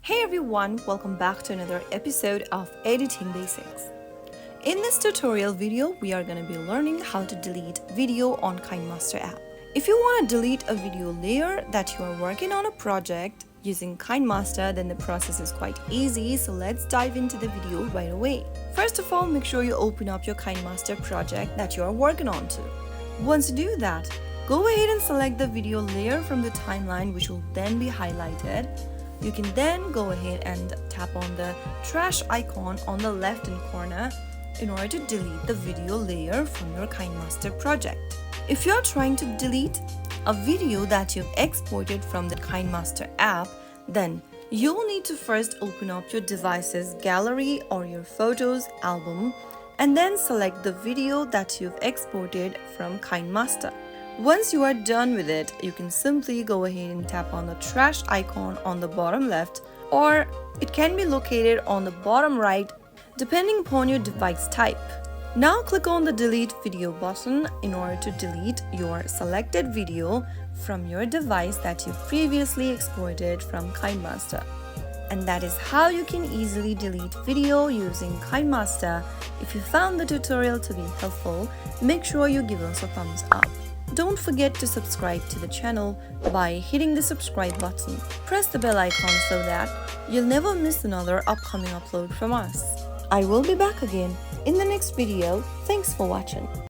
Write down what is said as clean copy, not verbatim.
Hey everyone, welcome back to another episode of Editing Basics. In this tutorial video, we are going to be learning how to delete video on Kinemaster app. If you want to delete a video layer that you are working on a project using Kinemaster, then the process is quite easy, so let's dive into the video right away. First of all, make sure you open up your Kinemaster project that you are working on to. Once you do that, go ahead and select the video layer from the timeline, which will then be highlighted. You can then go ahead and tap on the trash icon on the left-hand corner in order to delete the video layer from your Kinemaster project. If you're trying to delete a video that you've exported from the Kinemaster app, then you'll need to first open up your device's gallery or your photos album and then select the video that you've exported from Kinemaster. Once you are done with it, you can simply go ahead and tap on the trash icon on the bottom left, or it can be located on the bottom right depending upon your device type. Now click on the delete video button in order to delete your selected video from your device that you previously exported from Kinemaster. And that is how you can easily delete video using Kinemaster. If you found the tutorial to be helpful, make sure you give us a thumbs up. Don't forget to subscribe to the channel by hitting the subscribe button. Press the bell icon so that you'll never miss another upcoming upload from us. I will be back again in the next video. Thanks for watching.